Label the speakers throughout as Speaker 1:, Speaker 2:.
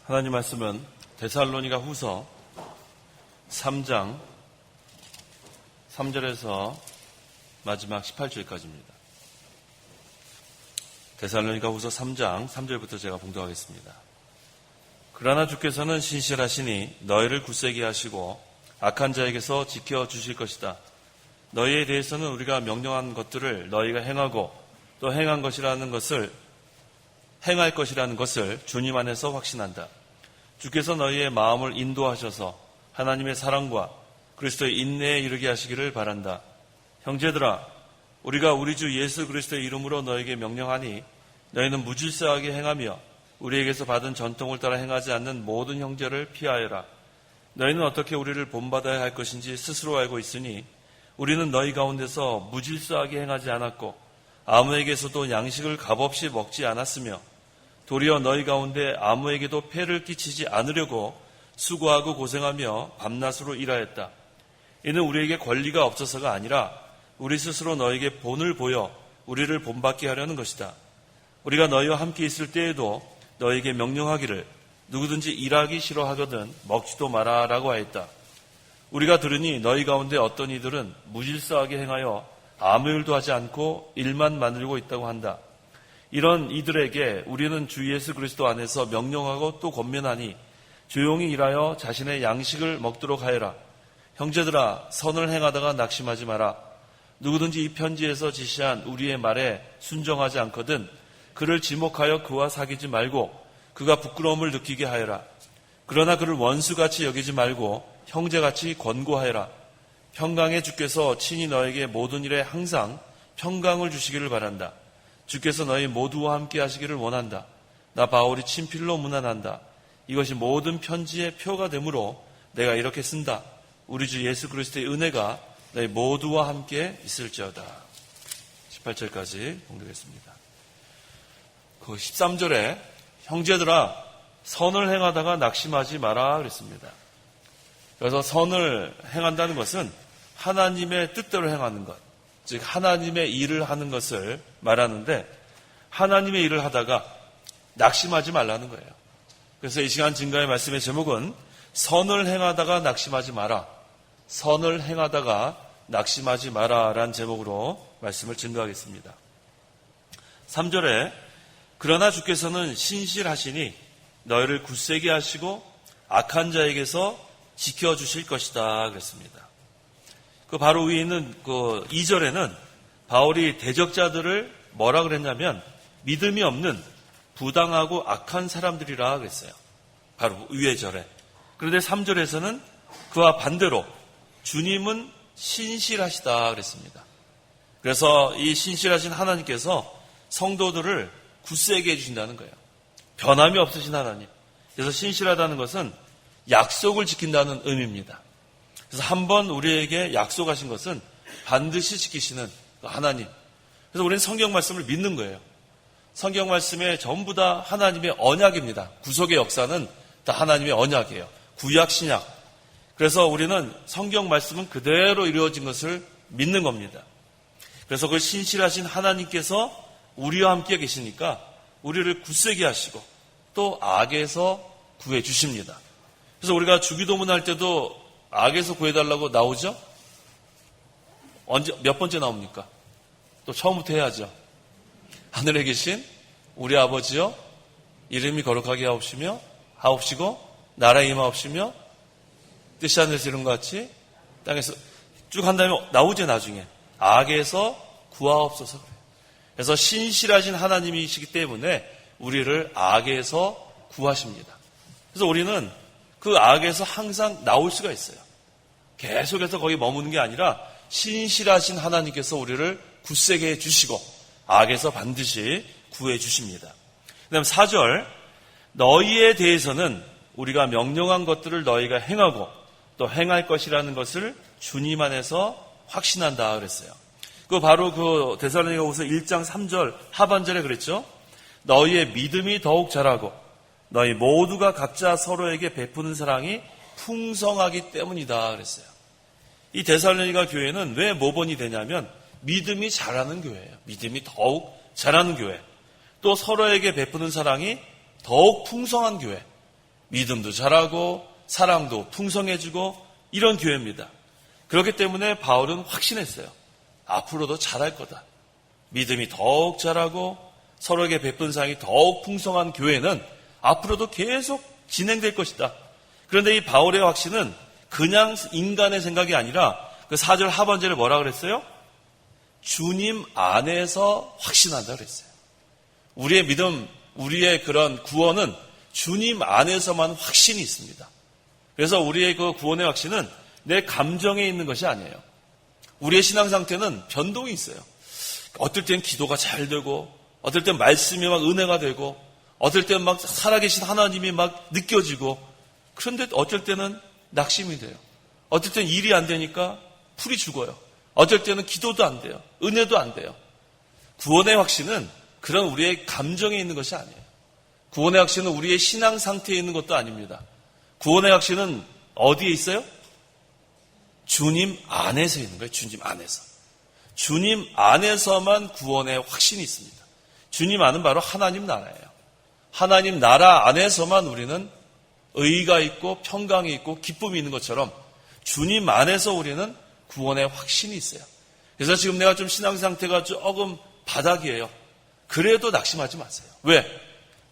Speaker 1: 하나님 말씀은 데살로니가 후서 3장 3절에서 마지막 18절까지입니다. 데살로니가 후서 3장 3절부터 제가 봉독하겠습니다. 그러나 주께서는 신실하시니 너희를 굳세게 하시고 악한 자에게서 지켜주실 것이다. 너희에 대해서는 우리가 명령한 것들을 너희가 행하고 또 행할 것이라는 것을 주님 안에서 확신한다. 주께서 너희의 마음을 인도하셔서 하나님의 사랑과 그리스도의 인내에 이르게 하시기를 바란다. 형제들아, 우리가 우리 주 예수 그리스도의 이름으로 너에게 명령하니 너희는 무질서하게 행하며 우리에게서 받은 전통을 따라 행하지 않는 모든 형제를 피하여라. 너희는 어떻게 우리를 본받아야 할 것인지 스스로 알고 있으니 우리는 너희 가운데서 무질서하게 행하지 않았고 아무에게서도 양식을 값없이 먹지 않았으며 도리어 너희 가운데 아무에게도 폐를 끼치지 않으려고 수고하고 고생하며 밤낮으로 일하였다. 이는 우리에게 권리가 없어서가 아니라 우리 스스로 너에게 본을 보여 우리를 본받게 하려는 것이다. 우리가 너희와 함께 있을 때에도 너에게 명령하기를 누구든지 일하기 싫어하거든 먹지도 마라라고 하였다. 우리가 들으니 너희 가운데 어떤 이들은 무질서하게 행하여 아무 일도 하지 않고 일만 만들고 있다고 한다. 이런 이들에게 우리는 주 예수 그리스도 안에서 명령하고 또 권면하니 조용히 일하여 자신의 양식을 먹도록 하여라. 형제들아, 선을 행하다가 낙심하지 마라. 누구든지 이 편지에서 지시한 우리의 말에 순종하지 않거든 그를 지목하여 그와 사귀지 말고 그가 부끄러움을 느끼게 하여라. 그러나 그를 원수같이 여기지 말고 형제같이 권고하여라. 평강의 주께서 친히 너에게 모든 일에 항상 평강을 주시기를 바란다. 주께서 너희 모두와 함께 하시기를 원한다. 나 바울이 친필로 문안한다. 이것이 모든 편지의 표가 되므로 내가 이렇게 쓴다. 우리 주 예수 그리스도의 은혜가 너희 모두와 함께 있을지어다. 18절까지 봉독했습니다. 그 13절에 형제들아 선을 행하다가 낙심하지 마라 그랬습니다. 그래서 선을 행한다는 것은 하나님의 뜻대로 행하는 것, 즉 하나님의 일을 하는 것을 말하는데 하나님의 일을 하다가 낙심하지 말라는 거예요. 그래서 이 시간 증거의 말씀의 제목은 선을 행하다가 낙심하지 마라. 선을 행하다가 낙심하지 마라라는 제목으로 말씀을 증거하겠습니다. 3절에 그러나 주께서는 신실하시니 너희를 굳세게 하시고 악한 자에게서 지켜주실 것이다 그랬습니다. 그 바로 위에 있는 그 2절에는 바울이 대적자들을 뭐라 그랬냐면 믿음이 없는 부당하고 악한 사람들이라 그랬어요. 바로 위의 절에. 그런데 3절에서는 그와 반대로 주님은 신실하시다 그랬습니다. 그래서 이 신실하신 하나님께서 성도들을 굳세게 해주신다는 거예요. 변함이 없으신 하나님. 그래서 신실하다는 것은 약속을 지킨다는 의미입니다. 그래서 한번 우리에게 약속하신 것은 반드시 지키시는 하나님. 그래서 우리는 성경 말씀을 믿는 거예요. 성경 말씀에 전부 다 하나님의 언약입니다. 구속의 역사는 다 하나님의 언약이에요. 구약, 신약. 그래서 우리는 성경 말씀은 그대로 이루어진 것을 믿는 겁니다. 그래서 그 신실하신 하나님께서 우리와 함께 계시니까 우리를 굳세게 하시고 또 악에서 구해 주십니다. 그래서 우리가 주기도문 할 때도 악에서 구해달라고 나오죠? 몇 번째 나옵니까? 또 처음부터 해야죠. 하늘에 계신 우리 아버지여 이름이 거룩하게 하옵시고 나라에 임하옵시며 뜻이 하늘에서 이룬 것 같이 땅에서 쭉 한 다음에 나오죠. 나중에 악에서 구하옵소서. 그래서 신실하신 하나님이시기 때문에 우리를 악에서 구하십니다. 그래서 우리는 그 악에서 항상 나올 수가 있어요. 계속해서 거기 머무는 게 아니라 신실하신 하나님께서 우리를 굳세게 해주시고 악에서 반드시 구해주십니다. 그 다음 4절 너희에 대해서는 우리가 명령한 것들을 너희가 행하고 또 행할 것이라는 것을 주님 안에서 확신한다 그랬어요. 그 바로 그 데살로니가후서 1장 3절 하반절에 그랬죠. 너희의 믿음이 더욱 자라고 너희 모두가 각자 서로에게 베푸는 사랑이 풍성하기 때문이다 그랬어요. 이 데살로니가 교회는 왜 모범이 되냐면 믿음이 자라는 교회예요. 믿음이 더욱 자라는 교회. 또 서로에게 베푸는 사랑이 더욱 풍성한 교회. 믿음도 자라고 사랑도 풍성해지고 이런 교회입니다. 그렇기 때문에 바울은 확신했어요. 앞으로도 잘할 거다. 믿음이 더욱 자라고 서로에게 베푼 사랑이 더욱 풍성한 교회는 앞으로도 계속 진행될 것이다. 그런데 이 바울의 확신은 그냥 인간의 생각이 아니라 그 4절 하반절에 뭐라 그랬어요? 주님 안에서 확신한다 그랬어요. 우리의 믿음, 우리의 그런 구원은 주님 안에서만 확신이 있습니다. 그래서 우리의 그 구원의 확신은 내 감정에 있는 것이 아니에요. 우리의 신앙 상태는 변동이 있어요. 어떨 땐 기도가 잘 되고, 어떨 땐 말씀이 막 은혜가 되고, 어떨 땐 막 살아계신 하나님이 막 느껴지고, 그런데 어쩔 때는 낙심이 돼요. 어떨 땐 일이 안 되니까 풀이 죽어요. 어쩔 때는 기도도 안 돼요. 은혜도 안 돼요. 구원의 확신은 그런 우리의 감정에 있는 것이 아니에요. 구원의 확신은 우리의 신앙 상태에 있는 것도 아닙니다. 구원의 확신은 어디에 있어요? 주님 안에서 있는 거예요. 주님 안에서. 주님 안에서만 구원의 확신이 있습니다. 주님 안은 바로 하나님 나라예요. 하나님 나라 안에서만 우리는 의가 있고 평강이 있고 기쁨이 있는 것처럼 주님 안에서 우리는 구원의 확신이 있어요. 그래서 지금 내가 좀 신앙 상태가 조금 바닥이에요. 그래도 낙심하지 마세요. 왜?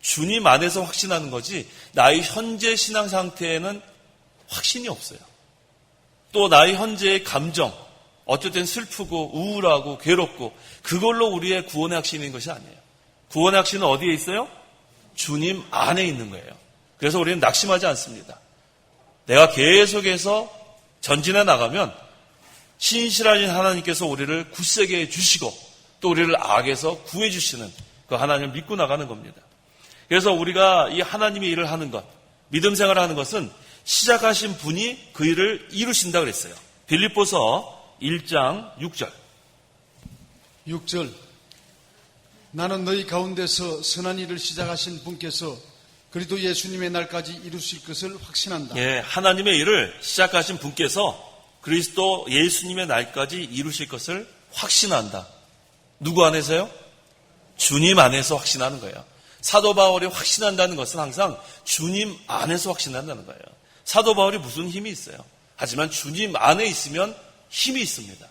Speaker 1: 주님 안에서 확신하는 거지 나의 현재 신앙 상태에는 확신이 없어요. 또 나의 현재의 감정, 어쩔 땐 슬프고 우울하고 괴롭고 그걸로 우리의 구원의 확신이 있는 것이 아니에요. 구원의 확신은 어디에 있어요? 주님 안에 있는 거예요. 그래서 우리는 낙심하지 않습니다. 내가 계속해서 전진해 나가면 신실하신 하나님께서 우리를 굳세게 해주시고 또 우리를 악에서 구해주시는 그 하나님을 믿고 나가는 겁니다. 그래서 우리가 이 하나님의 일을 하는 것, 믿음 생활을 하는 것은 시작하신 분이 그 일을 이루신다 그랬어요. 빌립보서 1장 6절.
Speaker 2: 6절. 나는 너희 가운데서 선한 일을 시작하신 분께서 그리스도 예수님의 날까지 이루실 것을 확신한다.
Speaker 1: 예, 하나님의 일을 시작하신 분께서 그리스도 예수님의 날까지 이루실 것을 확신한다. 누구 안에서요? 주님 안에서 확신하는 거예요. 사도 바울이 확신한다는 것은 항상 주님 안에서 확신한다는 거예요. 사도 바울이 무슨 힘이 있어요? 하지만 주님 안에 있으면 힘이 있습니다.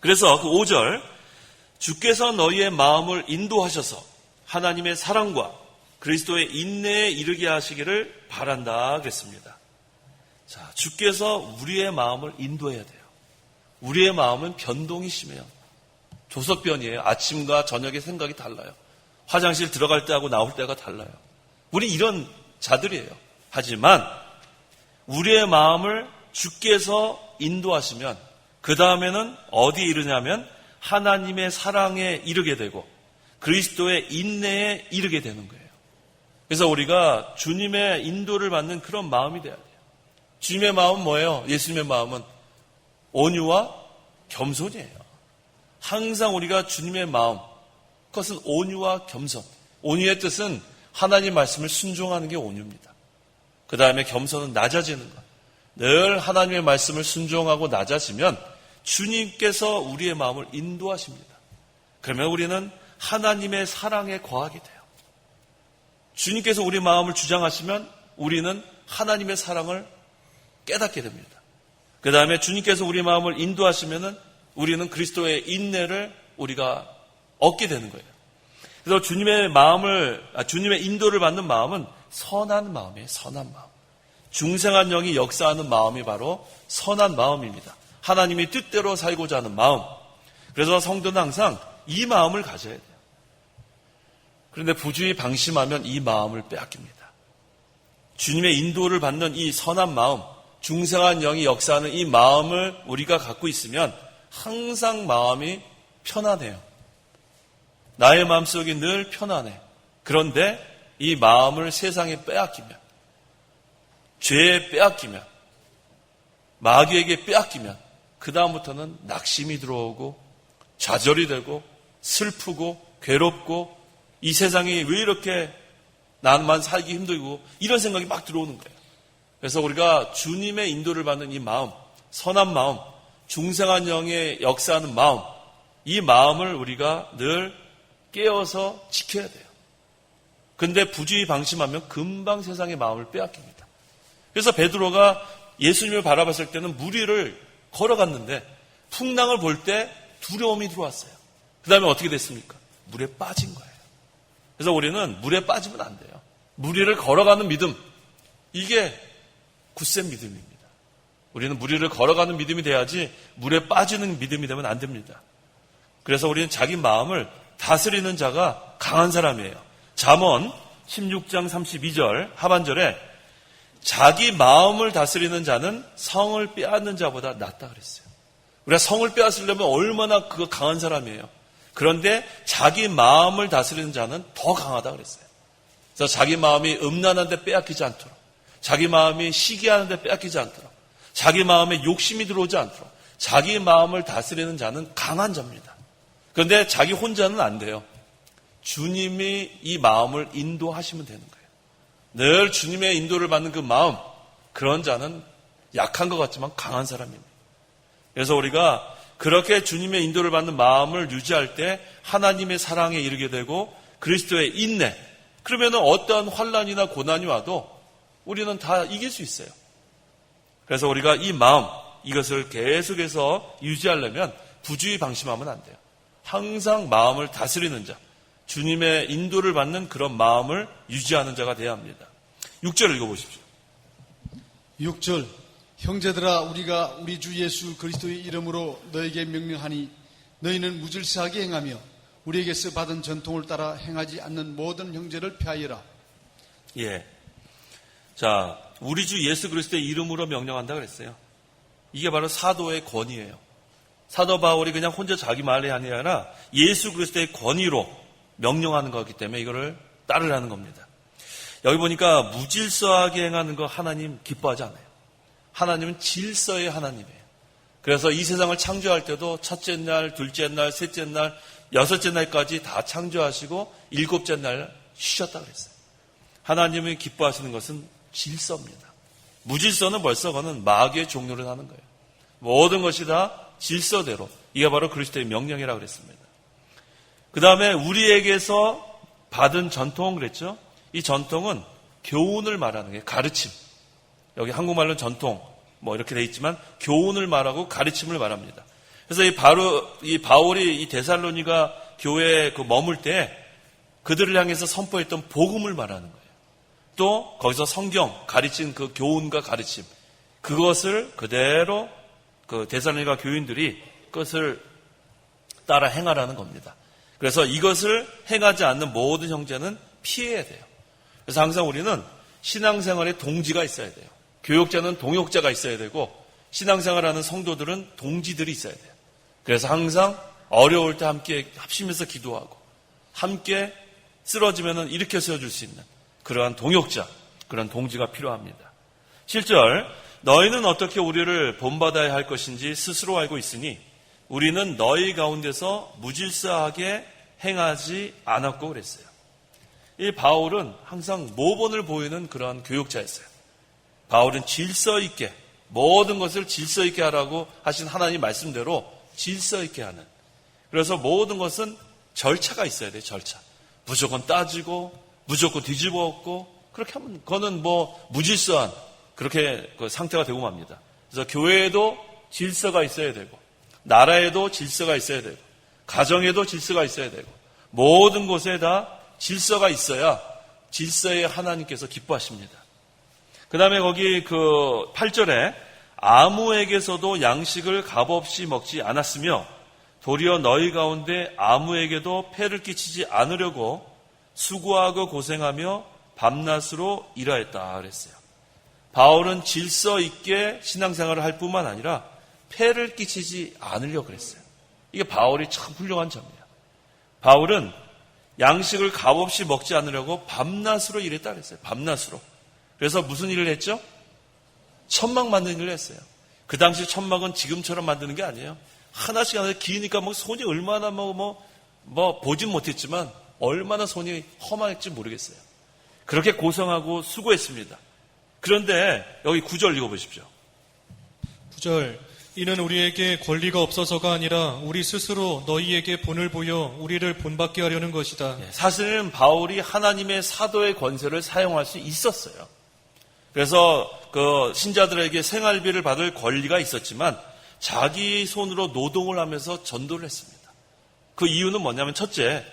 Speaker 1: 그래서 그 5절, 주께서 너희의 마음을 인도하셔서 하나님의 사랑과 그리스도의 인내에 이르게 하시기를 바란다 그랬습니다. 자, 주께서 우리의 마음을 인도해야 돼요. 우리의 마음은 변동이 심해요. 조석변이에요. 아침과 저녁의 생각이 달라요. 화장실 들어갈 때하고 나올 때가 달라요. 우리 이런 자들이에요. 하지만 우리의 마음을 주께서 인도하시면 그 다음에는 어디에 이르냐면 하나님의 사랑에 이르게 되고 그리스도의 인내에 이르게 되는 거예요. 그래서 우리가 주님의 인도를 받는 그런 마음이 돼야 돼요. 주님의 마음은 뭐예요? 예수님의 마음은 온유와 겸손이에요. 항상 우리가 주님의 마음, 그것은 온유와 겸손. 온유의 뜻은 하나님 말씀을 순종하는 게 온유입니다. 그 다음에 겸손은 낮아지는 것. 늘 하나님의 말씀을 순종하고 낮아지면 주님께서 우리의 마음을 인도하십니다. 그러면 우리는 하나님의 사랑에 거하게 돼요. 주님께서 우리 마음을 주장하시면 우리는 하나님의 사랑을 깨닫게 됩니다. 그 다음에 주님께서 우리 마음을 인도하시면 우리는 그리스도의 인내를 우리가 얻게 되는 거예요. 그래서 주님의 인도를 받는 마음은 선한 마음이에요. 선한 마음. 중생한 영이 역사하는 마음이 바로 선한 마음입니다. 하나님이 뜻대로 살고자 하는 마음. 그래서 성도는 항상 이 마음을 가져야 돼요. 그런데 부주의 방심하면 이 마음을 빼앗깁니다. 주님의 인도를 받는 이 선한 마음, 중생한 영이 역사하는 이 마음을 우리가 갖고 있으면 항상 마음이 편안해요. 나의 마음속이 늘 편안해. 그런데 이 마음을 세상에 빼앗기면, 죄에 빼앗기면, 마귀에게 빼앗기면 그 다음부터는 낙심이 들어오고 좌절이 되고 슬프고 괴롭고 이 세상이 왜 이렇게 나만 살기 힘들고 이런 생각이 막 들어오는 거예요. 그래서 우리가 주님의 인도를 받는 이 마음, 선한 마음, 중생한 영의 역사하는 마음, 이 마음을 우리가 늘 깨어서 지켜야 돼요. 근데 부주의 방심하면 금방 세상의 마음을 빼앗깁니다. 그래서 베드로가 예수님을 바라봤을 때는 물 위를 걸어갔는데 풍랑을 볼 때 두려움이 들어왔어요. 그 다음에 어떻게 됐습니까? 물에 빠진 거예요. 그래서 우리는 물에 빠지면 안 돼요. 물 위를 걸어가는 믿음, 이게 굳센 믿음입니다. 우리는 물 위를 걸어가는 믿음이 돼야지 물에 빠지는 믿음이 되면 안 됩니다. 그래서 우리는 자기 마음을 다스리는 자가 강한 사람이에요. 잠언 16장 32절 하반절에 자기 마음을 다스리는 자는 성을 빼앗는 자보다 낫다 그랬어요. 우리가 성을 빼앗으려면 얼마나 그거 강한 사람이에요. 그런데 자기 마음을 다스리는 자는 더 강하다 그랬어요. 그래서 자기 마음이 음란한데 빼앗기지 않도록, 자기 마음이 시기하는데 빼앗기지 않도록, 자기 마음에 욕심이 들어오지 않도록 자기 마음을 다스리는 자는 강한 자입니다. 그런데 자기 혼자는 안 돼요. 주님이 이 마음을 인도하시면 되는 거예요. 늘 주님의 인도를 받는 그 마음, 그런 자는 약한 것 같지만 강한 사람입니다. 그래서 우리가 그렇게 주님의 인도를 받는 마음을 유지할 때 하나님의 사랑에 이르게 되고 그리스도의 인내, 그러면 어떠한 환난이나 고난이 와도 우리는 다 이길 수 있어요. 그래서 우리가 이 마음, 이것을 계속해서 유지하려면 부주의 방심하면 안 돼요. 항상 마음을 다스리는 자, 주님의 인도를 받는 그런 마음을 유지하는 자가 되어야 합니다. 6절 읽어보십시오.
Speaker 2: 6절 형제들아 우리가 우리 주 예수 그리스도의 이름으로 너에게 명령하니 너희는 무질서하게 행하며 우리에게서 받은 전통을 따라 행하지 않는 모든 형제를 피하여라.
Speaker 1: 예. 자, 우리 주 예수 그리스도의 이름으로 명령한다 그랬어요. 이게 바로 사도의 권위예요. 사도 바울이 그냥 혼자 자기 말이 아니라 예수 그리스도의 권위로 명령하는 거기 때문에 이거를 따르라는 겁니다. 여기 보니까 무질서하게 행하는 거 하나님 기뻐하지 않아요. 하나님은 질서의 하나님이에요. 그래서 이 세상을 창조할 때도 첫째 날, 둘째 날, 셋째 날, 여섯째 날까지 다 창조하시고 일곱째 날 쉬셨다 그랬어요. 하나님이 기뻐하시는 것은 질서입니다. 무질서는 벌써 그거는 마귀의 종료를 하는 거예요. 모든 것이 다 질서대로, 이게 바로 그리스도의 명령이라고 그랬습니다. 그 다음에 우리에게서 받은 전통 그랬죠. 이 전통은 교훈을 말하는 게 가르침. 여기 한국말로는 전통 뭐 이렇게 돼 있지만 교훈을 말하고 가르침을 말합니다. 그래서 이 바울이 이 데살로니가 교회에 머물 때 그들을 향해서 선포했던 복음을 말하는 거예요. 또 거기서 성경 가르친 그 교훈과 가르침, 그것을 그대로 그 데살로니가 교인들이 그것을 따라 행하라는 겁니다. 그래서 이것을 행하지 않는 모든 형제는 피해야 돼요. 그래서 항상 우리는 신앙생활에 동지가 있어야 돼요. 교역자는 동역자가 있어야 되고 신앙생활하는 성도들은 동지들이 있어야 돼요. 그래서 항상 어려울 때 함께 합심해서 기도하고 함께 쓰러지면 일으켜 세워줄 수 있는 그러한 동역자, 그런 동지가 필요합니다. 7절 너희는 어떻게 우리를 본받아야 할 것인지 스스로 알고 있으니 우리는 너희 가운데서 무질서하게 행하지 않았고 그랬어요. 이 바울은 항상 모본을 보이는 그런 교육자였어요. 바울은 질서 있게 모든 것을 질서 있게 하라고 하신 하나님 말씀대로 질서 있게 하는, 그래서 모든 것은 절차가 있어야 돼요. 절차. 무조건 따지고 무조건 뒤집어 엎고 그렇게 하면 그거는 무질서한 그렇게 그 상태가 되고 맙니다. 그래서 교회에도 질서가 있어야 되고 나라에도 질서가 있어야 되고 가정에도 질서가 있어야 되고 모든 곳에 다 질서가 있어야 질서의 하나님께서 기뻐하십니다. 그 다음에 거기 8절에 아무에게서도 양식을 값없이 먹지 않았으며 도리어 너희 가운데 아무에게도 폐를 끼치지 않으려고 수고하고 고생하며 밤낮으로 일하였다 그랬어요. 바울은 질서 있게 신앙생활을 할 뿐만 아니라 폐를 끼치지 않으려고 그랬어요. 이게 바울이 참 훌륭한 점이에요. 바울은 양식을 값없이 먹지 않으려고 밤낮으로 일했다 그랬어요. 밤낮으로. 그래서 무슨 일을 했죠? 천막 만드는 일을 했어요. 그 당시 천막은 지금처럼 만드는 게 아니에요. 하나씩 하나씩 기니까 손이 얼마나 보진 못했지만 얼마나 손이 험할지 모르겠어요. 그렇게 고생하고 수고했습니다. 그런데 여기 9절 읽어보십시오.
Speaker 2: 9절
Speaker 3: 이는 우리에게 권리가 없어서가 아니라 우리 스스로 너희에게 본을 보여 우리를 본받게 하려는 것이다.
Speaker 1: 사실은 바울이 하나님의 사도의 권세를 사용할 수 있었어요. 그래서 그 신자들에게 생활비를 받을 권리가 있었지만 자기 손으로 노동을 하면서 전도를 했습니다. 그 이유는 뭐냐면 첫째,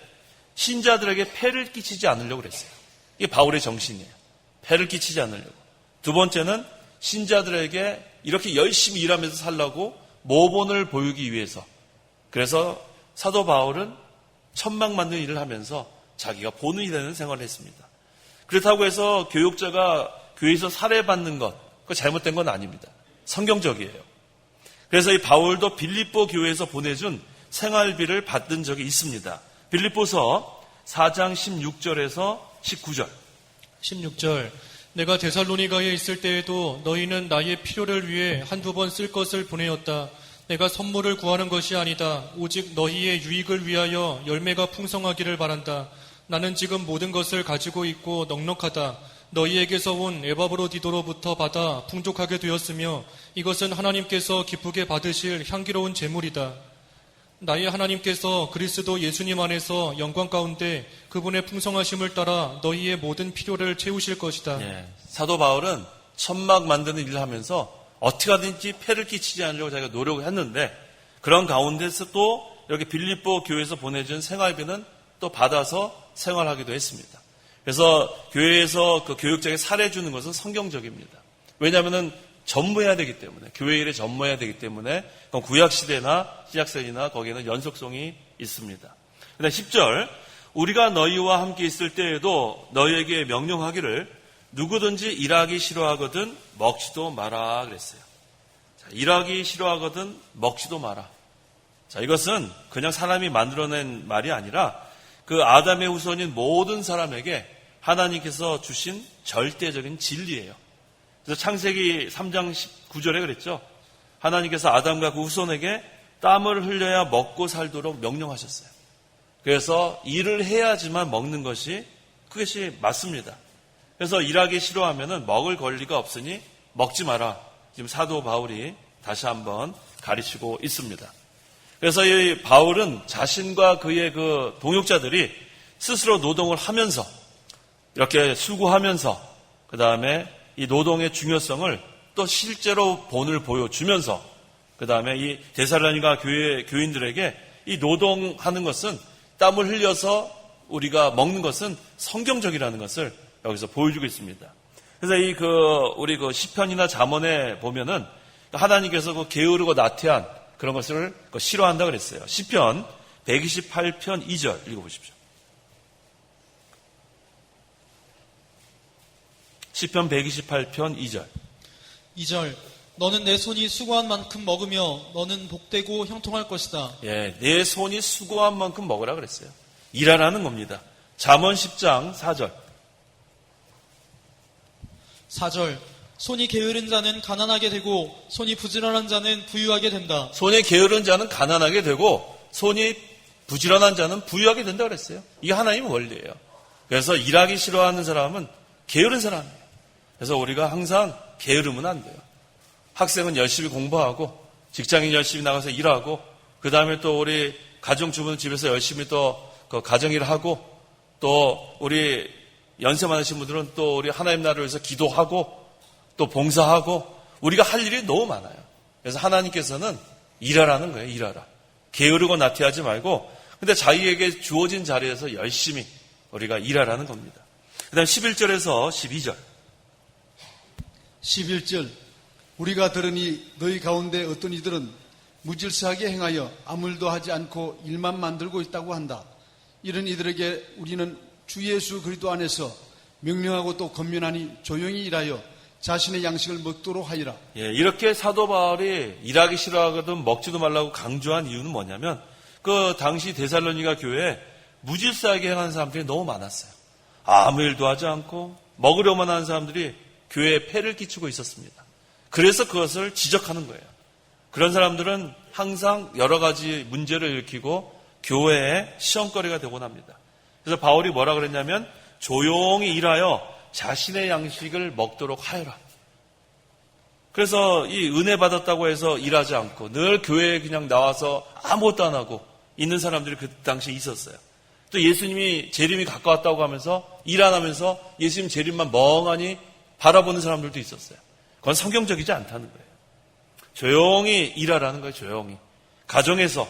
Speaker 1: 신자들에게 폐를 끼치지 않으려고 그랬어요. 이게 바울의 정신이에요. 폐를 끼치지 않으려고. 두 번째는 신자들에게 이렇게 열심히 일하면서 살라고 모본을 보이기 위해서. 그래서 사도 바울은 천막 만드는 일을 하면서 자기가 본이 되는 생활을 했습니다. 그렇다고 해서 교육자가 교회에서 살해받는 것, 그거 잘못된 건 아닙니다. 성경적이에요. 그래서 이 바울도 빌립보 교회에서 보내준 생활비를 받은 적이 있습니다. 빌립보서 4장 16절에서 19절.
Speaker 3: 16절. 내가 데살로니가에 있을 때에도 너희는 나의 필요를 위해 한두 번 쓸 것을 보내었다. 내가 선물을 구하는 것이 아니다. 오직 너희의 유익을 위하여 열매가 풍성하기를 바란다. 나는 지금 모든 것을 가지고 있고 넉넉하다. 너희에게서 온 에바브로디도로부터 받아 풍족하게 되었으며 이것은 하나님께서 기쁘게 받으실 향기로운 제물이다. 나의 하나님께서 그리스도 예수님 안에서 영광 가운데 그분의 풍성하심을 따라 너희의 모든 필요를 채우실 것이다.
Speaker 1: 사도 바울은 천막 만드는 일을 하면서 어떻게 하든지 폐를 끼치지 않으려고 자기가 노력을 했는데 그런 가운데서 또 이렇게 빌립보 교회에서 보내준 생활비는 또 받아서 생활하기도 했습니다. 그래서 교회에서 그 교육자에게 살해주는 것은 성경적입니다. 왜냐하면 전무해야 되기 때문에, 교회 일에 전무해야 되기 때문에 구약시대나 신약시대나 거기에는 연속성이 있습니다. 그다음 10절, 우리가 너희와 함께 있을 때에도 너희에게 명령하기를 누구든지 일하기 싫어하거든 먹지도 마라 그랬어요. 자, 일하기 싫어하거든 먹지도 마라. 자, 이것은 그냥 사람이 만들어낸 말이 아니라 그 아담의 후손인 모든 사람에게 하나님께서 주신 절대적인 진리예요. 그래서 창세기 3장 19절에 그랬죠. 하나님께서 아담과 그 후손에게 땀을 흘려야 먹고 살도록 명령하셨어요. 그래서 일을 해야지만 먹는 것이 그것이 맞습니다. 그래서 일하기 싫어하면은 먹을 권리가 없으니 먹지 마라. 지금 사도 바울이 다시 한번 가르치고 있습니다. 그래서 이 바울은 자신과 그의 그 동역자들이 스스로 노동을 하면서 이렇게 수고하면서 그 다음에 이 노동의 중요성을 또 실제로 본을 보여주면서 그 다음에 이 데살로니가 교회 교인들에게 이 노동하는 것은 땀을 흘려서 우리가 먹는 것은 성경적이라는 것을 여기서 보여주고 있습니다. 그래서 우리 시편이나 잠언에 보면은 하나님께서 그 게으르고 나태한 그런 것을 싫어한다 그랬어요. 시편 128편 2절 읽어보십시오. 시편 128편 2절.
Speaker 4: 2절. 너는 내 손이 수고한 만큼 먹으며 너는 복되고 형통할 것이다.
Speaker 1: 내 손이 수고한 만큼 먹으라 그랬어요. 일하라는 겁니다. 잠언 10장 4절.
Speaker 4: 4절. 손이 게으른 자는 가난하게 되고 손이 부지런한 자는 부유하게 된다.
Speaker 1: 손이 게으른 자는 가난하게 되고 손이 부지런한 자는 부유하게 된다 그랬어요. 이게 하나님의 원리예요. 그래서 일하기 싫어하는 사람은 게으른 사람이에요. 그래서 우리가 항상 게으르면 안 돼요. 학생은 열심히 공부하고 직장인 열심히 나가서 일하고 그 다음에 또 우리 가정주부는 집에서 열심히 또 그 가정일을 하고 또 우리 연세 많으신 분들은 또 우리 하나님 나라를 위해서 기도하고 또 봉사하고 우리가 할 일이 너무 많아요. 그래서 하나님께서는 일하라는 거예요. 일하라. 게으르고 나태하지 말고 근데 자기에게 주어진 자리에서 열심히 우리가 일하라는 겁니다. 그 다음 11절에서 12절.
Speaker 2: 11절. 우리가 들으니 너희 가운데 어떤 이들은 무질서하게 행하여 아무 일도 하지 않고 일만 만들고 있다고 한다. 이런 이들에게 우리는 주 예수 그리스도 안에서 명령하고 또 권면하니 조용히 일하여 자신의 양식을 먹도록 하리라.
Speaker 1: 이렇게 사도 바울이 일하기 싫어하거든 먹지도 말라고 강조한 이유는 뭐냐면 그 당시 데살로니가 교회에 무질서하게 행하는 사람들이 너무 많았어요. 아무 일도 하지 않고 먹으려만 하는 사람들이 교회에 폐를 끼치고 있었습니다. 그래서 그것을 지적하는 거예요. 그런 사람들은 항상 여러 가지 문제를 일으키고 교회의 시험거리가 되곤 합니다. 그래서 바울이 뭐라 그랬냐면 조용히 일하여 자신의 양식을 먹도록 하여라. 그래서 이 은혜 받았다고 해서 일하지 않고 늘 교회에 그냥 나와서 아무것도 안 하고 있는 사람들이 그 당시에 있었어요. 또 예수님이 재림이 가까웠다고 하면서 일 안 하면서 예수님 재림만 멍하니 바라보는 사람들도 있었어요. 그건 성경적이지 않다는 거예요. 조용히 일하라는 거예요. 조용히. 가정에서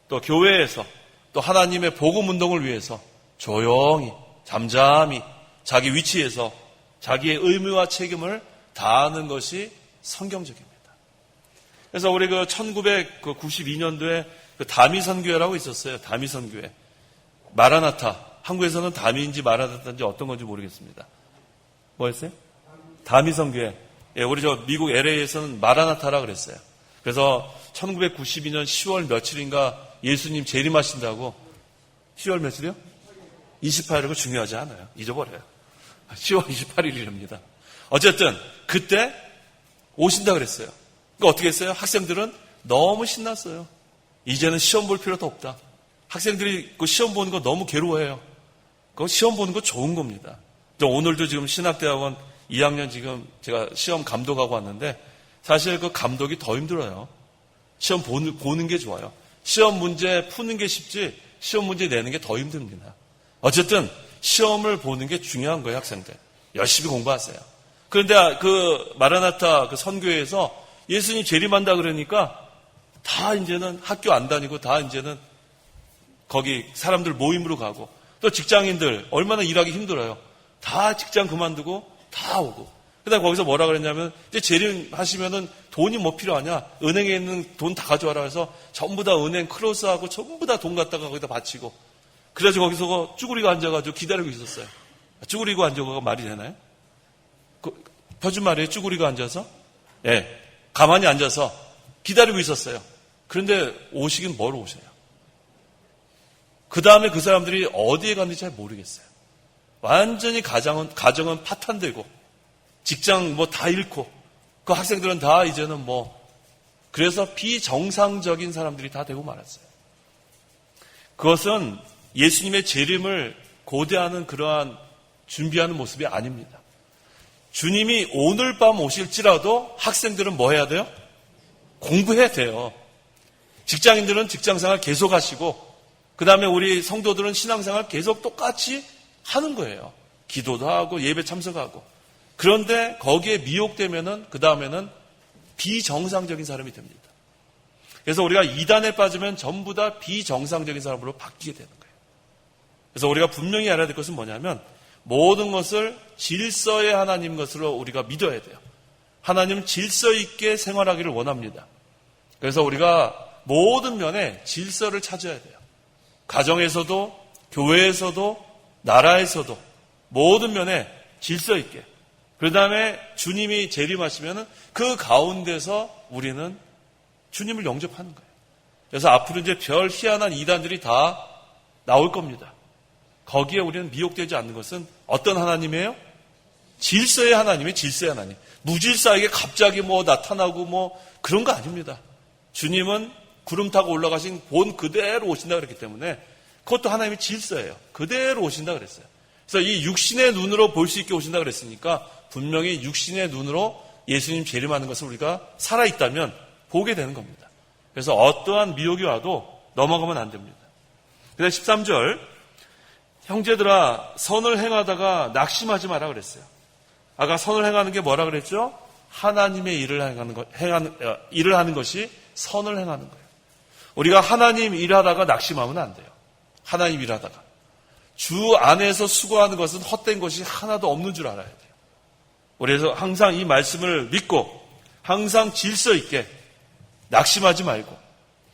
Speaker 1: 또 교회에서 또 하나님의 복음 운동을 위해서 조용히 잠잠히 자기 위치에서 자기의 의무와 책임을 다하는 것이 성경적입니다. 그래서 우리 1992년도에 다미선교회라고 있었어요. 다미선교회. 마라나타. 한국에서는 다미인지 마라나타인지 어떤 건지 모르겠습니다. 뭐였어요? 다미선교회. 예, 우리 미국 LA에서는 마라나타라 그랬어요. 그래서 1992년 10월 며칠인가 예수님 재림하신다고 10월 며칠이요? 28일이고 중요하지 않아요. 잊어버려요. 10월 28일이랍니다. 어쨌든 그때 오신다 그랬어요. 그러니까 어떻게 했어요? 학생들은 너무 신났어요. 이제는 시험 볼 필요도 없다. 학생들이 그 시험 보는 거 너무 괴로워해요. 그 시험 보는 거 좋은 겁니다. 오늘도 지금 신학대학원 2학년 지금 제가 시험 감독하고 왔는데 사실 그 감독이 더 힘들어요. 시험 보는 게 좋아요. 시험 문제 푸는 게 쉽지 시험 문제 내는 게 더 힘듭니다. 어쨌든 시험을 보는 게 중요한 거예요, 학생들. 열심히 공부하세요. 그런데 그 마라나타 그 선교회에서 예수님 재림한다 그러니까 다 이제는 학교 안 다니고 다 이제는 거기 사람들 모임으로 가고 또 직장인들 얼마나 일하기 힘들어요. 다 직장 그만두고 다 오고. 그다음 거기서 뭐라 그랬냐면 이제 재림하시면은 돈이 뭐 필요하냐? 은행에 있는 돈 다 가져와라 해서 전부 다 은행 크로스하고 전부 다 돈 갖다가 거기다 바치고 그래서 거기서 쭈구리가 앉아가지고 기다리고 있었어요. 쭈구리고 앉아가 말이 되나요? 표준말이에요. 쭈구리가 앉아서 예, 가만히 앉아서 기다리고 있었어요. 그런데 오시긴 뭐로 오셔요? 그 다음에 그 사람들이 어디에 갔는지 잘 모르겠어요. 완전히 가정은 파탄되고 직장 뭐 다 잃고 그 학생들은 다 이제는 그래서 비정상적인 사람들이 다 되고 말았어요. 그것은 예수님의 재림을 고대하는 그러한 준비하는 모습이 아닙니다. 주님이 오늘 밤 오실지라도 학생들은 뭐 해야 돼요? 공부해야 돼요. 직장인들은 직장생활 계속 하시고 그 다음에 우리 성도들은 신앙생활 계속 똑같이 하는 거예요. 기도도 하고 예배 참석하고. 그런데 거기에 미혹되면은 그 다음에는 비정상적인 사람이 됩니다. 그래서 우리가 이단에 빠지면 전부 다 비정상적인 사람으로 바뀌게 되는 거예요. 그래서 우리가 분명히 알아야 될 것은 뭐냐면 모든 것을 질서의 하나님 것으로 우리가 믿어야 돼요. 하나님은 질서 있게 생활하기를 원합니다. 그래서 우리가 모든 면에 질서를 찾아야 돼요. 가정에서도 교회에서도 나라에서도 모든 면에 질서 있게. 그 다음에 주님이 재림하시면 그 가운데서 우리는 주님을 영접하는 거예요. 그래서 앞으로 이제 별 희한한 이단들이 다 나올 겁니다. 거기에 우리는 미혹되지 않는 것은 어떤 하나님이에요? 질서의 하나님이에요. 질서의 하나님. 무질서하게 갑자기 나타나고 그런 거 아닙니다. 주님은 구름 타고 올라가신 본 그대로 오신다 그랬기 때문에 그것도 하나님의 질서예요. 그대로 오신다 그랬어요. 그래서 이 육신의 눈으로 볼 수 있게 오신다 그랬으니까 분명히 육신의 눈으로 예수님 재림하는 것을 우리가 살아있다면 보게 되는 겁니다. 그래서 어떠한 미혹이 와도 넘어가면 안 됩니다. 그래서 13절 형제들아 선을 행하다가 낙심하지 마라 그랬어요. 아까 선을 행하는 게 뭐라 그랬죠? 하나님의 일을 하는 것이 선을 행하는 거예요. 우리가 하나님 일하다가 낙심하면 안 돼요. 하나님 일하다가. 주 안에서 수고하는 것은 헛된 것이 하나도 없는 줄 알아야 돼요. 그래서 항상 이 말씀을 믿고 항상 질서 있게 낙심하지 말고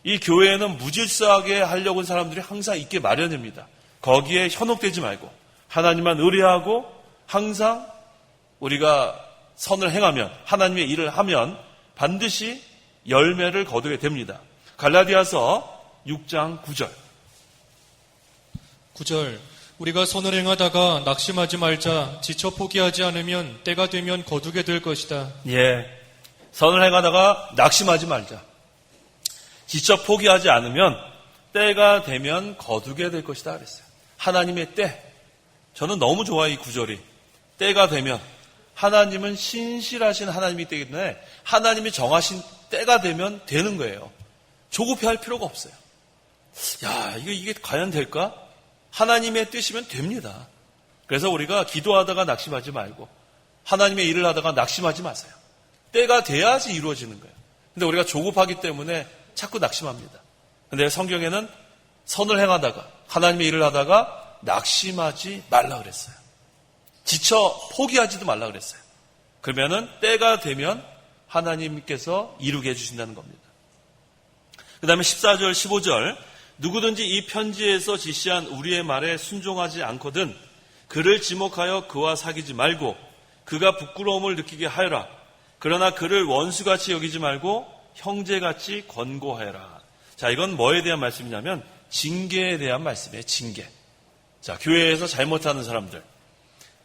Speaker 1: 이 교회에는 무질서하게 하려고 하는 사람들이 항상 있게 마련입니다. 거기에 현혹되지 말고 하나님만 의뢰하고 항상 우리가 선을 행하면 하나님의 일을 하면 반드시 열매를 거두게 됩니다. 갈라디아서 6장 9절.
Speaker 3: 9절. 우리가 선을 행하다가 낙심하지 말자. 지쳐 포기하지 않으면 때가 되면 거두게 될 것이다.
Speaker 1: 예. 선을 행하다가 낙심하지 말자. 지쳐 포기하지 않으면 때가 되면 거두게 될 것이다 그랬어요. 하나님의 때. 저는 너무 좋아요, 이 구절이. 때가 되면 하나님은 신실하신 하나님이기 때문에 하나님이 정하신 때가 되면 되는 거예요. 조급해할 필요가 없어요. 야, 이게 과연 될까? 하나님의 뜻이면 됩니다. 그래서 우리가 기도하다가 낙심하지 말고 하나님의 일을 하다가 낙심하지 마세요. 때가 돼야지 이루어지는 거예요. 근데 우리가 조급하기 때문에 자꾸 낙심합니다. 근데 성경에는 선을 행하다가 하나님의 일을 하다가 낙심하지 말라 그랬어요. 지쳐 포기하지도 말라 그랬어요. 그러면은 때가 되면 하나님께서 이루게 해주신다는 겁니다. 그 다음에 14절 15절 누구든지 이 편지에서 지시한 우리의 말에 순종하지 않거든 그를 지목하여 그와 사귀지 말고 그가 부끄러움을 느끼게 하여라. 그러나 그를 원수같이 여기지 말고 형제같이 권고하여라. 자, 이건 뭐에 대한 말씀이냐면 징계에 대한 말씀이에요. 징계. 자, 교회에서 잘못하는 사람들,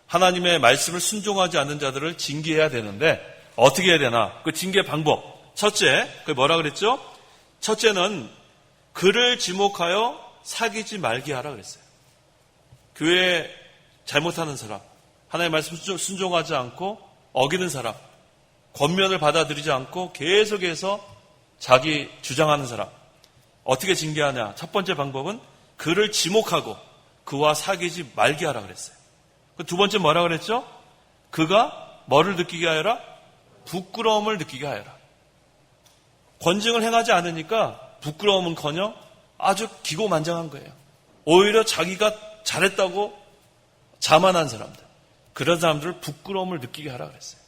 Speaker 1: 하나님의 말씀을 순종하지 않는 자들을 징계해야 되는데 어떻게 해야 되나? 그 징계 방법. 첫째, 그게 뭐라 그랬죠? 첫째는 그를 지목하여 사귀지 말게 하라 그랬어요. 교회에 잘못하는 사람, 하나님의 말씀 순종하지 않고 어기는 사람, 권면을 받아들이지 않고 계속해서 자기 주장하는 사람, 어떻게 징계하냐? 첫 번째 방법은 그를 지목하고 그와 사귀지 말게 하라 그랬어요. 두 번째 뭐라 그랬죠? 그가 뭐를 느끼게 하여라? 부끄러움을 느끼게 하여라. 권징을 행하지 않으니까 부끄러움은커녕 아주 기고만장한 거예요. 오히려 자기가 잘했다고 자만한 사람들, 그런 사람들을 부끄러움을 느끼게 하라 그랬어요.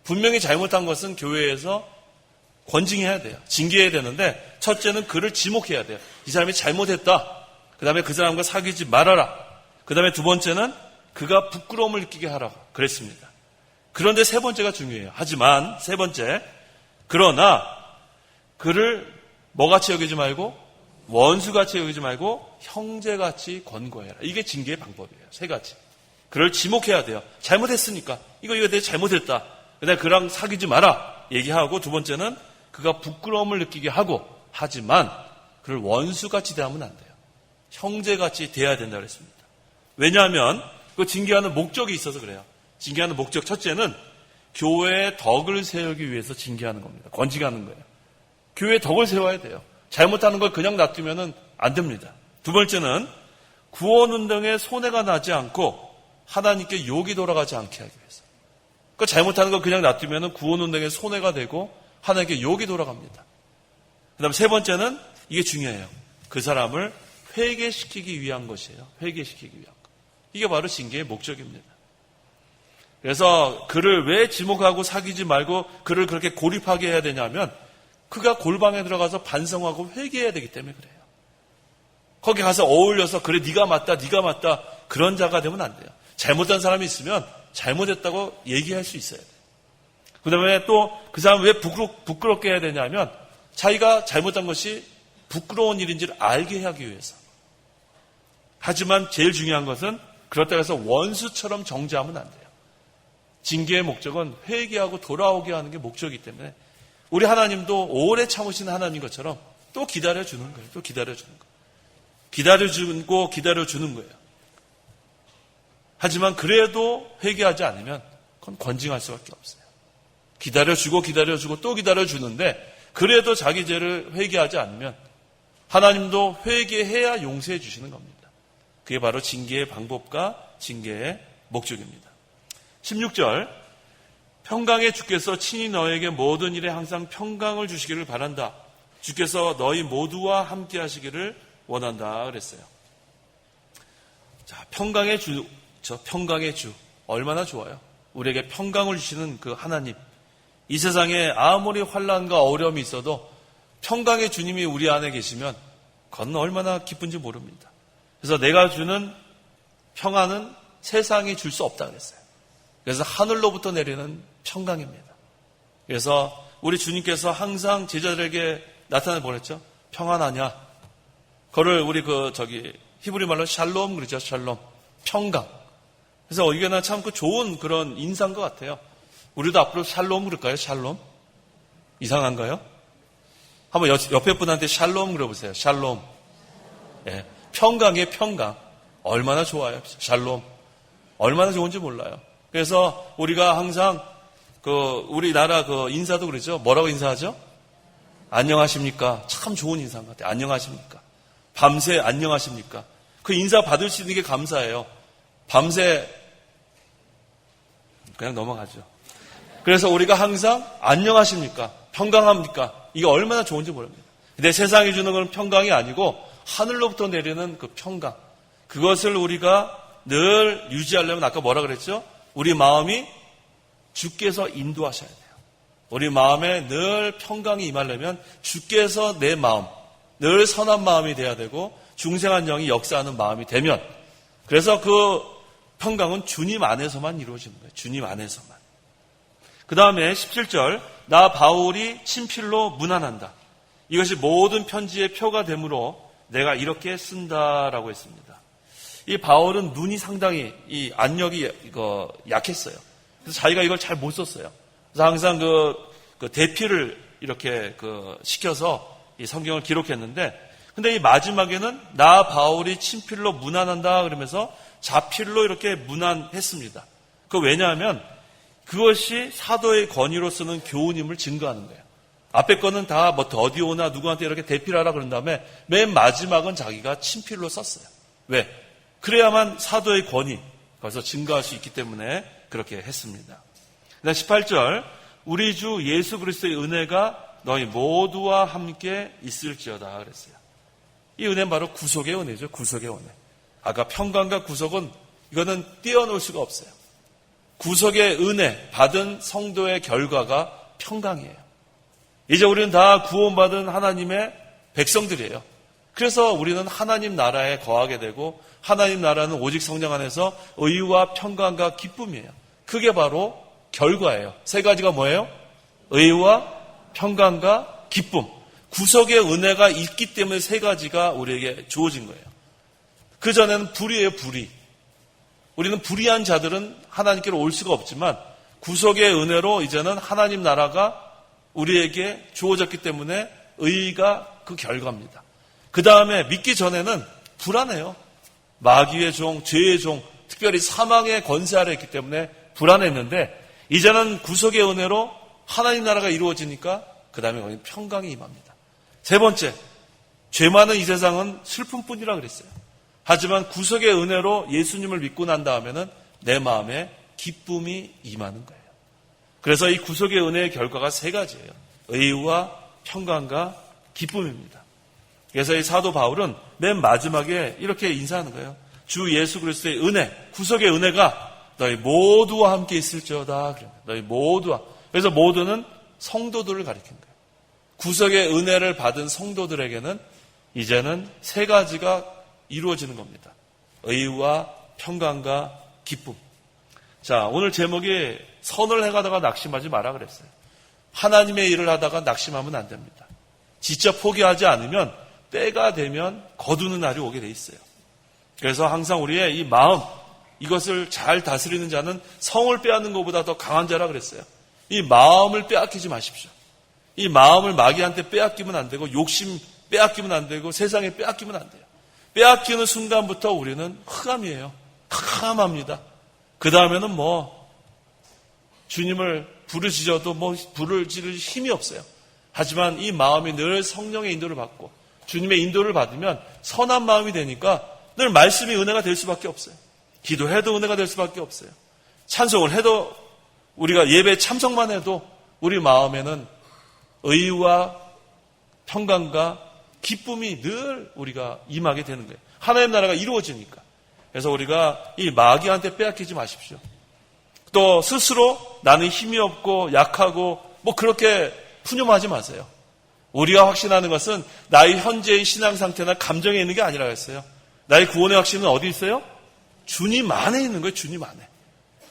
Speaker 1: 분명히 잘못한 것은 교회에서 권징해야 돼요. 징계해야 되는데 첫째는 그를 지목해야 돼요. 이 사람이 잘못했다. 그 다음에 그 사람과 사귀지 말아라. 그 다음에 두 번째는 그가 부끄러움을 느끼게 하라 그랬습니다. 그런데 세 번째가 중요해요. 하지만 세 번째, 그러나 그를 뭐같이 여기지 말고 원수같이 여기지 말고 형제같이 권고해라. 이게 징계의 방법이에요. 세 가지. 그를 지목해야 돼요. 잘못했으니까 이거 내가 잘못했다. 그다음에 그랑 사귀지 마라 얘기하고, 두 번째는 그가 부끄러움을 느끼게 하고, 하지만 그를 원수같이 대하면 안 돼요. 형제같이 대해야 된다고 했습니다. 왜냐하면 그 징계하는 목적이 있어서 그래요. 징계하는 목적 첫째는 교회의 덕을 세우기 위해서 징계하는 겁니다. 권징하는 거예요. 교회의 덕을 세워야 돼요. 잘못하는 걸 그냥 놔두면 안 됩니다. 두 번째는 구원운동에 손해가 나지 않고 하나님께 욕이 돌아가지 않게 하기 위해서. 그 잘못하는 걸 그냥 놔두면 구원운동에 손해가 되고 하나님께 욕이 돌아갑니다. 그 다음에 세 번째는 이게 중요해요. 그 사람을 회개시키기 위한 것이에요. 회개시키기 위한 것. 이게 바로 징계의 목적입니다. 그래서 그를 왜 지목하고 사귀지 말고 그를 그렇게 고립하게 해야 되냐면 그가 골방에 들어가서 반성하고 회개해야 되기 때문에 그래요. 거기 가서 어울려서 그래 네가 맞다 그런 자가 되면 안 돼요. 잘못한 사람이 있으면 잘못했다고 얘기할 수 있어야 돼요. 그 다음에 또 그 사람 왜 부끄럽게 해야 되냐면 자기가 잘못한 것이 부끄러운 일인지를 알게 하기 위해서. 하지만 제일 중요한 것은 그렇다고 해서 원수처럼 정죄하면 안 돼요. 징계의 목적은 회개하고 돌아오게 하는 게 목적이기 때문에 우리 하나님도 오래 참으시는 하나님인 것처럼 또 기다려주는 거예요. 또 기다려주는 거예요. 기다려주는 거예요. 하지만 그래도 회개하지 않으면 그건 권징할 수밖에 없어요. 기다려주고 또 기다려주는데 그래도 자기 죄를 회개하지 않으면 하나님도 회개해야 용서해 주시는 겁니다. 그게 바로 징계의 방법과 징계의 목적입니다. 16절, 평강의 주께서 친히 너에게 모든 일에 항상 평강을 주시기를 바란다. 주께서 너희 모두와 함께 하시기를 원한다 그랬어요. 자, 평강의 주, 평강의 주 얼마나 좋아요. 우리에게 평강을 주시는 그 하나님. 이 세상에 아무리 환난과 어려움이 있어도 평강의 주님이 우리 안에 계시면 그건 얼마나 기쁜지 모릅니다. 그래서 내가 주는 평안은 세상이 줄 수 없다 그랬어요. 그래서 하늘로부터 내리는 평강입니다. 그래서 우리 주님께서 항상 제자들에게 나타내 보냈죠. 평안하냐? 그거를 우리 히브리 말로 샬롬 그러죠. 샬롬. 평강. 그래서 이게 참 좋은 그런 인사인 것 같아요. 우리도 앞으로 샬롬 그럴까요? 샬롬? 이상한가요? 한번 옆에 분한테 샬롬 그려보세요. 샬롬. 예. 평강의 평강. 얼마나 좋아요. 샬롬. 얼마나 좋은지 몰라요. 그래서 우리가 항상 우리나라 인사도 그러죠. 뭐라고 인사하죠? 안녕하십니까? 참 좋은 인사인 것 같아요. 안녕하십니까? 밤새 안녕하십니까? 그 인사 받을 수 있는 게 감사해요. 밤새 그냥 넘어가죠. 그래서 우리가 항상 안녕하십니까? 평강합니까? 이게 얼마나 좋은지 모릅니다. 근데 세상이 주는 건 평강이 아니고 하늘로부터 내리는 그 평강. 그것을 우리가 늘 유지하려면 아까 뭐라 그랬죠? 우리 마음이 주께서 인도하셔야 돼요. 우리 마음에 늘 평강이 임하려면 주께서 내 마음, 늘 선한 마음이 돼야 되고 중생한 영이 역사하는 마음이 되면, 그래서 그 평강은 주님 안에서만 이루어지는 거예요. 주님 안에서만. 그 다음에 17절, 나 바울이 친필로 문안한다. 이것이 모든 편지의 표가 되므로 내가 이렇게 쓴다라고 했습니다. 이 바울은 눈이 상당히 이 안력이 약했어요. 그래서 자기가 이걸 잘 못 썼어요. 그래서 항상 그 대피를 이렇게 시켜서 이 성경을 기록했는데, 근데 이 마지막에는 나 바울이 친필로 문안한다 그러면서 자필로 이렇게 문안했습니다. 왜냐하면 그것이 사도의 권위로 쓰는 교훈임을 증거하는 거예요. 앞에 거는 다 어디오나 누구한테 이렇게 대필하라 그런 다음에 맨 마지막은 자기가 친필로 썼어요. 왜? 그래야만 사도의 권위, 거기서 증거할 수 있기 때문에 그렇게 했습니다. 18절, 우리 주 예수 그리스도의 은혜가 너희 모두와 함께 있을지어다 그랬어요. 이 은혜는 바로 구속의 은혜죠. 구속의 은혜. 아까 평강과 구속은 이거는 떼어놓을 수가 없어요. 구속의 은혜 받은 성도의 결과가 평강이에요. 이제 우리는 다 구원받은 하나님의 백성들이에요. 그래서 우리는 하나님 나라에 거하게 되고, 하나님 나라는 오직 성령 안에서 의와 평강과 기쁨이에요. 그게 바로 결과예요. 세 가지가 뭐예요? 의와 평강과 기쁨. 구속의 은혜가 있기 때문에 세 가지가 우리에게 주어진 거예요. 그전에는 불이에요, 불이. 우리는 불의한 자들은 하나님께로 올 수가 없지만 구속의 은혜로 이제는 하나님 나라가 우리에게 주어졌기 때문에 의가 그 결과입니다. 그 다음에 믿기 전에는 불안해요. 마귀의 종, 죄의 종, 특별히 사망의 권세 아래 있기 때문에 불안했는데, 이제는 구속의 은혜로 하나님 나라가 이루어지니까 그 다음에 거기 평강이 임합니다. 세 번째, 죄 많은 이 세상은 슬픔뿐이라 그랬어요. 하지만 구속의 은혜로 예수님을 믿고 난 다음에는 내 마음에 기쁨이 임하는 거예요. 그래서 이 구속의 은혜의 결과가 세 가지예요. 의와 평강과 기쁨입니다. 그래서 이 사도 바울은 맨 마지막에 이렇게 인사하는 거예요. 주 예수 그리스도의 은혜, 구속의 은혜가 너희 모두와 함께 있을지어다. 너희 모두와. 그래서 모두는 성도들을 가리킨 거예요. 구속의 은혜를 받은 성도들에게는 이제는 세 가지가 이루어지는 겁니다. 의와 평강과 기쁨. 자, 오늘 제목이 선을 행하다가 낙심하지 마라 그랬어요. 하나님의 일을 하다가 낙심하면 안 됩니다. 지쳐 포기하지 않으면 때가 되면 거두는 날이 오게 돼 있어요. 그래서 항상 우리의 이 마음, 이것을 잘 다스리는 자는 성을 빼앗는 것보다 더 강한 자라 그랬어요. 이 마음을 빼앗기지 마십시오. 이 마음을 마귀한테 빼앗기면 안 되고, 욕심 빼앗기면 안 되고, 세상에 빼앗기면 안 돼요. 빼앗기는 순간부터 우리는 흑암이에요. 캄캄합니다. 그 다음에는 주님을 부르짖어도 부를 지를 힘이 없어요. 하지만 이 마음이 늘 성령의 인도를 받고 주님의 인도를 받으면 선한 마음이 되니까 늘 말씀이 은혜가 될 수밖에 없어요. 기도해도 은혜가 될 수밖에 없어요. 찬송을 해도, 우리가 예배 참석만 해도 우리 마음에는 의와 평강과 기쁨이 늘 우리가 임하게 되는 거예요. 하나님 나라가 이루어지니까. 그래서 우리가 이 마귀한테 빼앗기지 마십시오. 또 스스로 나는 힘이 없고 약하고 그렇게 푸념하지 마세요. 우리가 확신하는 것은 나의 현재의 신앙 상태나 감정에 있는 게 아니라 했어요. 나의 구원의 확신은 어디 있어요? 주님 안에 있는 거예요. 주님 안에.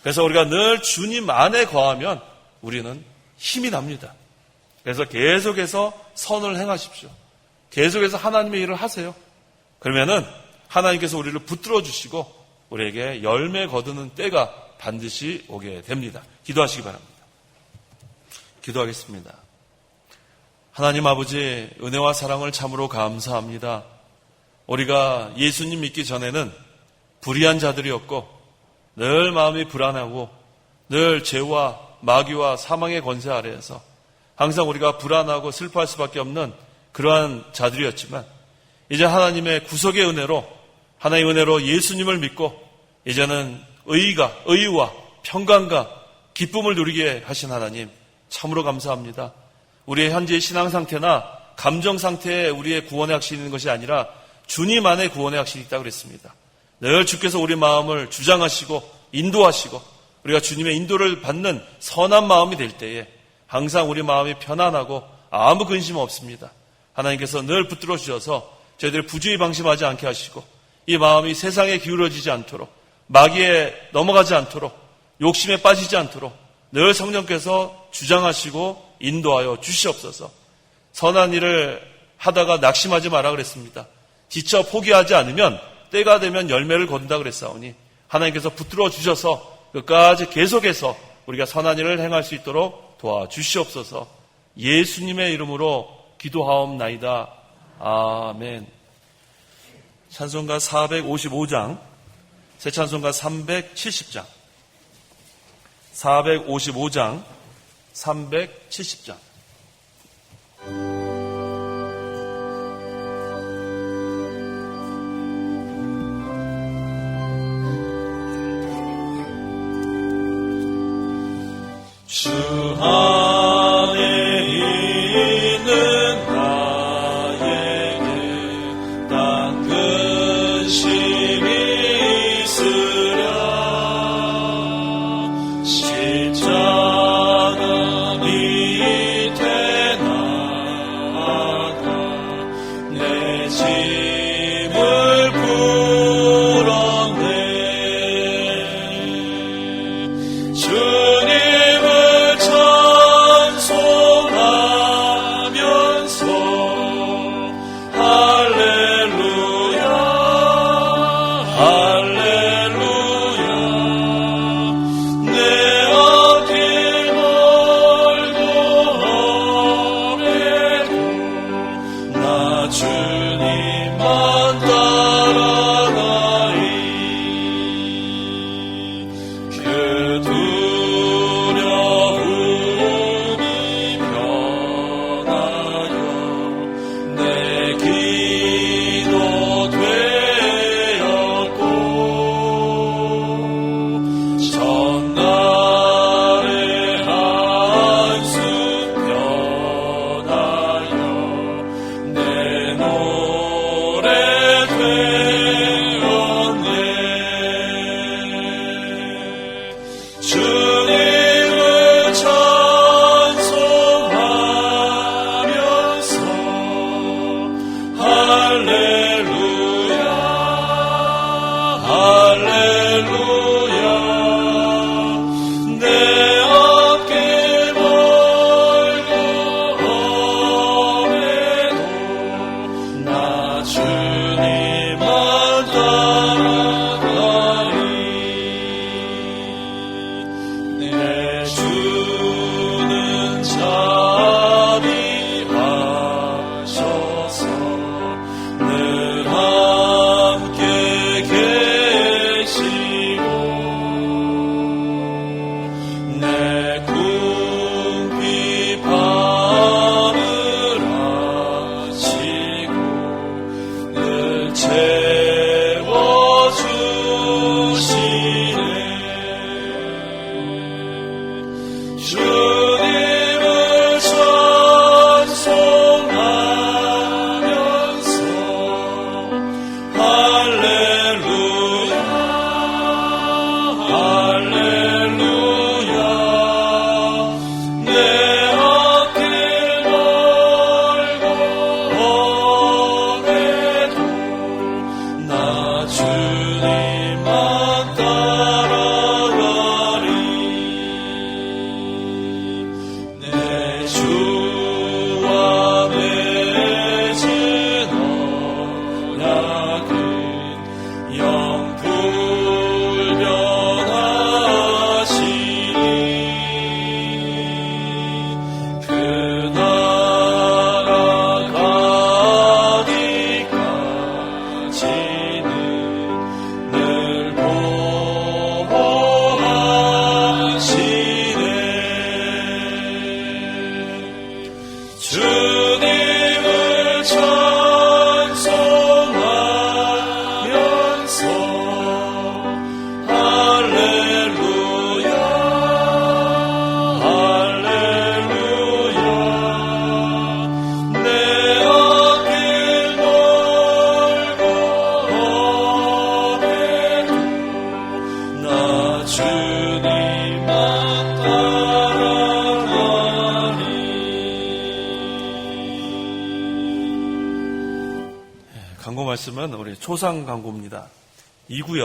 Speaker 1: 그래서 우리가 늘 주님 안에 거하면 우리는 힘이 납니다. 그래서 계속해서 선을 행하십시오. 계속해서 하나님의 일을 하세요. 그러면은 하나님께서 우리를 붙들어 주시고 우리에게 열매 거두는 때가 반드시 오게 됩니다. 기도하시기 바랍니다. 기도하겠습니다. 하나님 아버지, 은혜와 사랑을 참으로 감사합니다. 우리가 예수님 믿기 전에는 불의한 자들이었고 늘 마음이 불안하고 늘 죄와 마귀와 사망의 권세 아래에서 항상 우리가 불안하고 슬퍼할 수밖에 없는 그러한 자들이었지만 이제 하나님의 구속의 은혜로 하나님의 은혜로 예수님을 믿고 이제는 의와 평강과 기쁨을 누리게 하신 하나님 참으로 감사합니다. 우리의 현재의 신앙 상태나 감정 상태에 우리의 구원의 확신이 있는 것이 아니라 주님 안에 구원의 확신이 있다고 그랬습니다. 늘 주께서 우리 마음을 주장하시고 인도하시고 우리가 주님의 인도를 받는 선한 마음이 될 때에 항상 우리 마음이 편안하고 아무 근심 없습니다. 하나님께서 늘 붙들어 주셔서 저희들이 부주의 방심하지 않게 하시고 이 마음이 세상에 기울어지지 않도록 마귀에 넘어가지 않도록 욕심에 빠지지 않도록 늘 성령께서 주장하시고 인도하여 주시옵소서. 선한 일을 하다가 낙심하지 마라 그랬습니다. 지쳐 포기하지 않으면 때가 되면 열매를 거둔다 그랬사오니 하나님께서 붙들어 주셔서 끝까지 계속해서 우리가 선한 일을 행할 수 있도록 도와주시옵소서. 예수님의 이름으로 기도하옵나이다. 아멘. 찬송가 455장, 새 찬송가 370장, 455장, 370장.
Speaker 5: 주 안에 있는 나에게 딱 근심이 있으랴. 십자가 밑에 나아가 내 짐을 풀어내. 주님을 주님만 따라가리.
Speaker 1: 광고 말씀은 우리 초상 광고입니다. 2구역